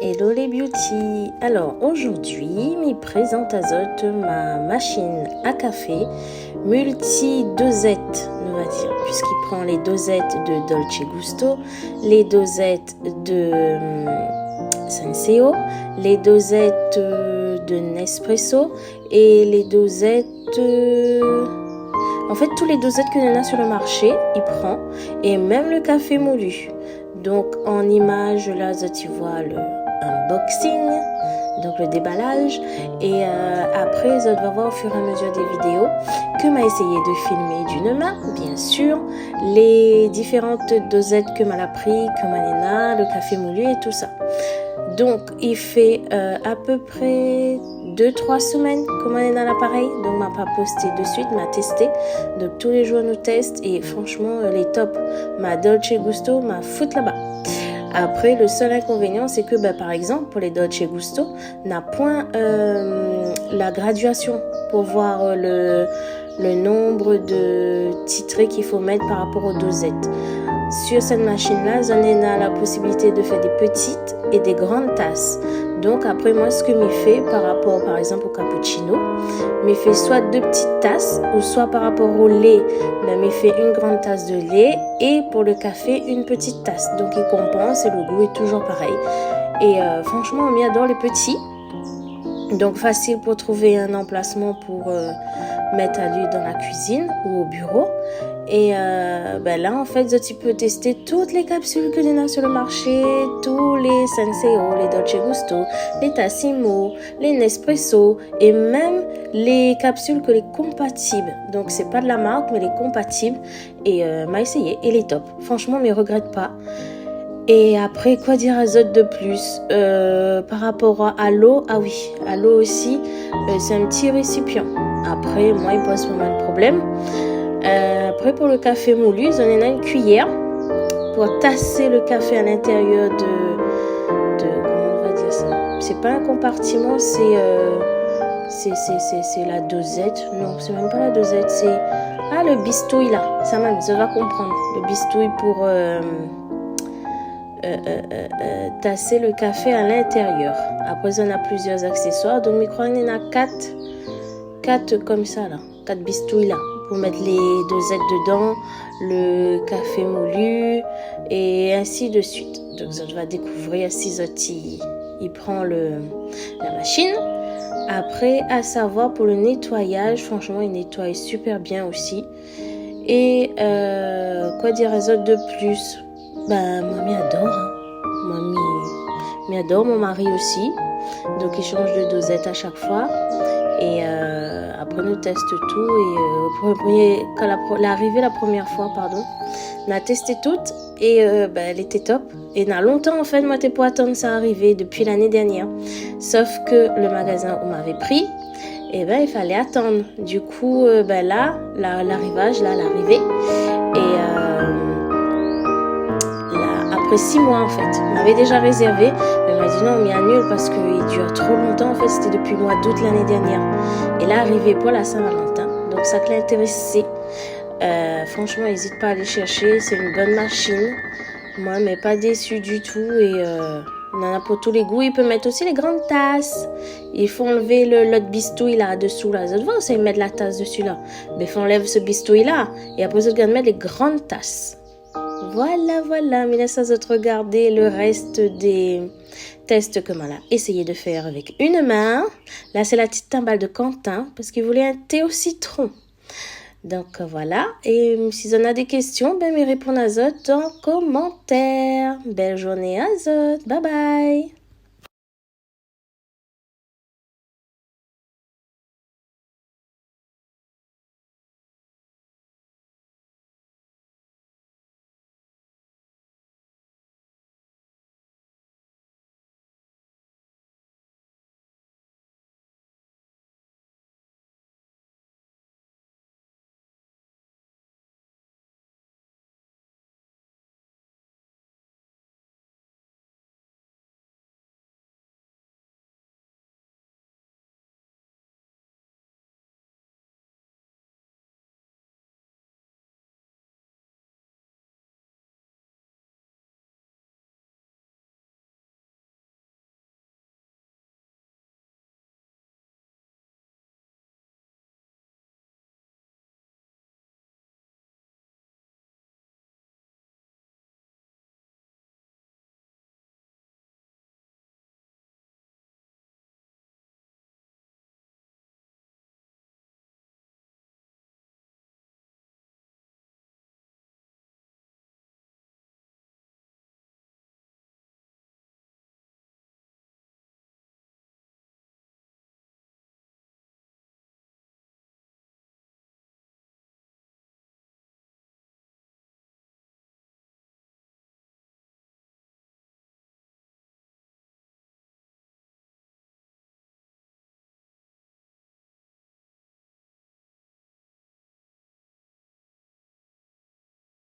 Hello les beauty. Alors aujourd'hui, je présente à Zot ma machine à café multi-dosette, on va dire, puisqu'il prend les dosettes de Dolce Gusto, les dosettes de Senseo, les dosettes de Nespresso et les dosettes... En fait, tous les dosettes que l'on a sur le marché, il prend, et même le café moulu. Donc en image, là, tu vois le unboxing, donc le déballage, et après, tu vas voir au fur et à mesure des vidéos que m'a essayé de filmer d'une main, bien sûr, les différentes dosettes que m'a pris, que m'a le café moulu et tout ça. Donc il fait à peu près 2-3 semaines que m'a l'appareil, donc m'a pas posté de suite, m'a testé. Donc tous les jours nous teste et franchement les top, ma Dolce Gusto m'a foutre là-bas. Après, le seul inconvénient, c'est que par exemple, pour les Dolce Gusto, n'a point la graduation pour voir le nombre de titrés qu'il faut mettre par rapport aux dosettes. Sur cette machine-là, on a la possibilité de faire des petites et des grandes tasses. Donc après, moi, ce que je fais par rapport, par exemple, au cappuccino, je fais soit 2 petites tasses ou soit par rapport au lait, je fais une grande tasse de lait et pour le café, une petite tasse. Donc il compense et le goût est toujours pareil. Et franchement, on adore les petits. Donc facile pour trouver un emplacement pour mettre à lui dans la cuisine ou au bureau. Et là en fait tu peux tester toutes les capsules que l'on a sur le marché, tous les Senseo, les Dolce Gusto, les Tassimo, les Nespresso et même les capsules que les compatibles. Donc c'est pas de la marque mais les compatibles. Et m'a essayé et les top. Franchement mais regrette pas. Et après, quoi dire à Zot de plus par rapport à l'eau? Ah oui, à l'eau aussi, c'est un petit récipient. Après, moi, il pose pas mal de problèmes. Après, pour le café moulu, on en a une cuillère pour tasser le café à l'intérieur de comment on va dire ça? C'est pas un compartiment, c'est la dosette. Non, c'est même pas la dosette, c'est... Ah, le bistouille là, ça même, ça va comprendre. Le bistouille pour... tasser le café à l'intérieur. Après, on a plusieurs accessoires. Donc, je crois qu'il y en a 4 comme ça, là. 4 bistouilles, là. Pour mettre les dosettes dedans, le café moulu, et ainsi de suite. Donc, on va découvrir si il prend la machine. Après, à savoir, pour le nettoyage, franchement, il nettoie super bien aussi. Et, quoi dire à autres de plus? Mamie adore, hein. Mamie adore, mon mari aussi. Donc, il change de dosette à chaque fois. Et après, nous teste tout. Et quand l'arrivée la première fois, on a testé toutes. Et elle était top. Et on a longtemps, en fait, moi, t'es pour attendre ça arriver depuis l'année dernière. Sauf que le magasin où on m'avait pris, il fallait attendre. Du coup, là, l'arrivage, là, l'arrivée. Et... après 6 mois en fait, on m'avait déjà réservé, mais elle m'a dit non mais annule parce qu'il dure trop longtemps en fait, c'était depuis le mois d'août l'année dernière. Et là arrivé pour la Saint-Valentin, donc ça l'a intéressé. Franchement n'hésite pas à aller chercher, c'est une bonne machine. Moi mais pas déçue du tout et on en a pour tous les goûts. Il peut mettre aussi les grandes tasses. Il faut enlever l'autre bistouille là dessous là. Vous voyez, mettre la tasse dessus là. Mais il faut enlever ce bistouille là et après vous allez mettre les grandes tasses. Voilà, mais laisse à regarder le reste des tests que Mala a essayé de faire avec une main. Là, c'est la petite timbale de Quentin parce qu'il voulait un thé au citron. Donc, voilà. Et si on a des questions, me répondre à Zot en commentaire. Belle journée à Zot. Bye bye.